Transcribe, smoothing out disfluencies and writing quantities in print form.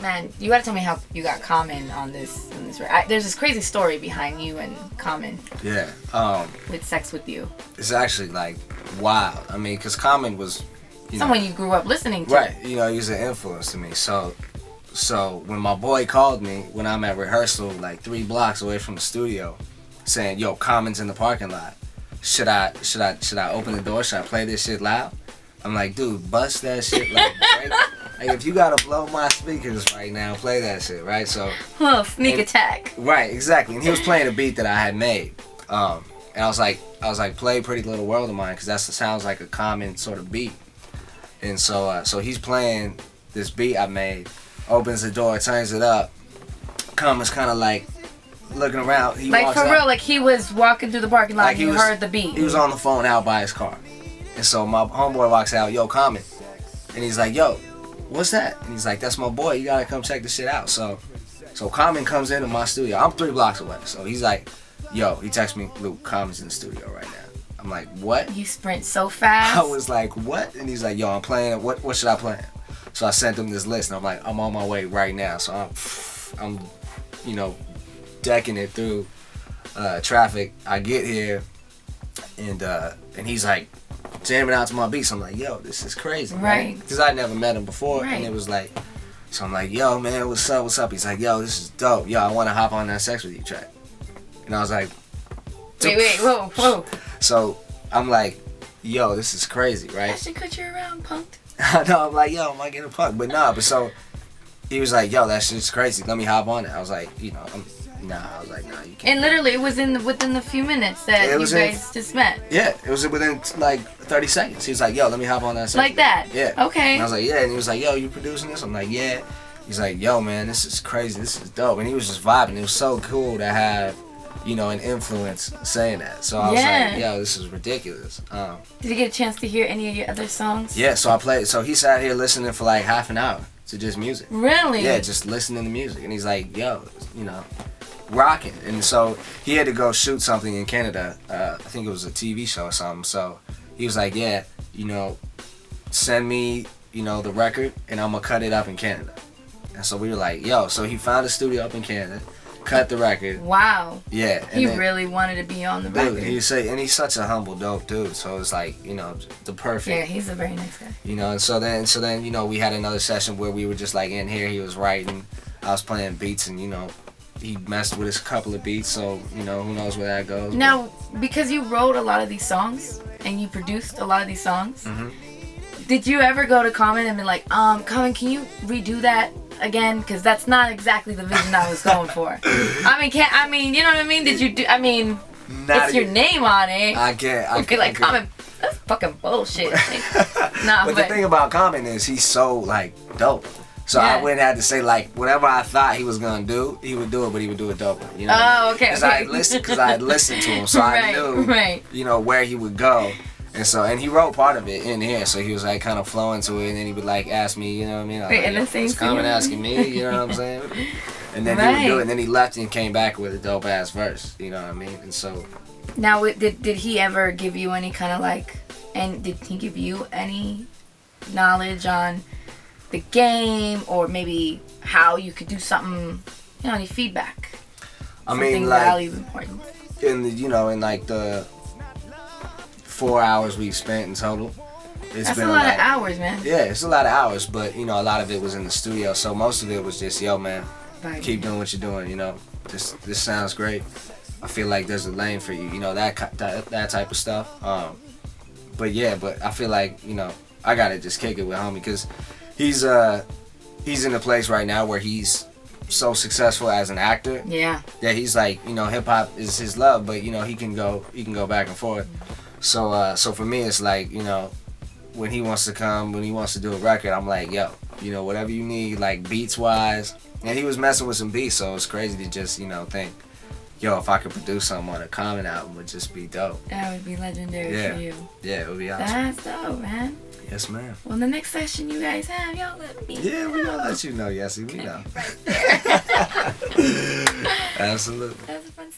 Man, you gotta tell me how you got Common on this. There's this crazy story behind you and Common. Yeah. With Sex With You. It's actually like wild. I mean, because Common was, someone you grew up listening to. Right. He was an influence to me. So when my boy called me when I'm at rehearsal, like 3 blocks away from the studio, saying, "Yo, Common's in the parking lot. Should I open the door? Should I play this shit loud?" I'm like, dude, bust that shit like if you gotta blow my speakers right now, play that shit, right? So sneak attack. Right, exactly. And he was playing a beat that I had made. And I was like, play Pretty Little World of Mine, because that sounds like a Common sort of beat. And so he's playing this beat I made, opens the door, turns it up. Common's kind of like looking around. He like walks for out. real, like he was walking through the parking lot and he heard the beat. He was on the phone out by his car. And so my homeboy walks out, "Yo, Common." And he's like, "Yo, what's that?" And he's like, "That's my boy. You gotta come check this shit out." So Common comes into my studio. I'm 3 blocks away. So he's like, "Yo," he texts me, "Luke, Common's in the studio right now." I'm like, "What?" You sprint so fast. I was like, "What?" And he's like, "Yo, I'm playing. What should I play?" So I sent him this list, and I'm like, "I'm on my way right now." So I'm decking it through traffic. I get here, and he's like jamming out to my beats. I'm like, "Yo, this is crazy," right? Because I never met him before, right. And it was like, so I'm like, "Yo, man, what's up?" He's like, "Yo, this is dope. Yo, I want to hop on that Sex With You track." And I was like, wait, whoa. So I'm like, "Yo, this is crazy, right?" That should cut you around, punked. I know. I'm like, "Yo, am I getting punked?" But so he was like, "Yo, that shit's crazy. Let me hop on it." I was like, I was like, "Nah, you can't." And literally, it was within the few minutes that you guys just met. Yeah, it was within like 30 seconds. He was like, "Yo, let me hop on that." Section. Like that? Yeah. Okay. And I was like, "Yeah," and he was like, "Yo, you producing this?" I'm like, "Yeah." He's like, "Yo, man, this is crazy. This is dope." And he was just vibing. It was so cool to have, an influence saying that. So I was like, "Yo, this is ridiculous." Did you get a chance to hear any of your other songs? Yeah, so I played. So he sat here listening for like half an hour to just music. Really? Yeah, just listening to music. And he's like, "Yo, rocking." And so he had to go shoot something in Canada. I think it was a TV show or something. So he was like, "Yeah, send me, the record, and I'm gonna cut it up in Canada." And so we were like, "Yo," so he found a studio up in Canada, cut the record. Wow. Yeah. He really wanted to be on the record. Dude, he's such a humble, dope dude. So it's like, the perfect. Yeah, he's a very nice guy. And so then, we had another session where we were just like in here. He was writing, I was playing beats, and he messed with a couple of beats. So who knows where that goes. Now, because you wrote a lot of these songs and you produced a lot of these songs, did you ever go to Common and be like, Common, can you redo that again? Because that's not exactly the vision I was going for. I mean, you know what I mean? Did you do? I mean, it's your name on it. I get. Okay, like Common, that's fucking bullshit. But the thing about Common is he's so like dope. So I wouldn't have to say like whatever I thought he was gonna do, he would do it, but he would do it dope. Oh, okay. Because I had listened to him, so I knew where he would go. And he wrote part of it in here, so he was like kind of flowing to it, and then he would like ask me, you know what I mean? Wait, and the same thing. Common asking me, you know what I'm saying? And then he would do it, and then he left and came back with a dope ass verse, you know what I mean? And so. Now, did he ever give you any kind of like, and did he give you any knowledge on the game, or maybe how you could do something, any feedback? Something valuable, important. In like the 4 hours we've spent in total. That's been a lot of hours, man. Yeah, it's a lot of hours, but a lot of it was in the studio, so most of it was just, "Yo, man, keep doing what you're doing, this sounds great. I feel like there's a lane for you," that type of stuff. But I feel like, I gotta just kick it with homie, because he's in a place right now where he's so successful as an actor. Yeah. That he's like, hip hop is his love, but he can go back and forth. So for me, it's like, when he wants to do a record, I'm like, "Yo, whatever you need, like beats wise." And he was messing with some beats, so it's crazy to just, think, "Yo, if I could produce something on a Common album, it would just be dope." That would be legendary for you. Yeah, it would be awesome. That's dope, man. Yes, ma'am. Well, the next session you guys have, y'all let me know. Yeah, we gonna let you know, Yesi. We know. Right there. Absolutely. That's a fun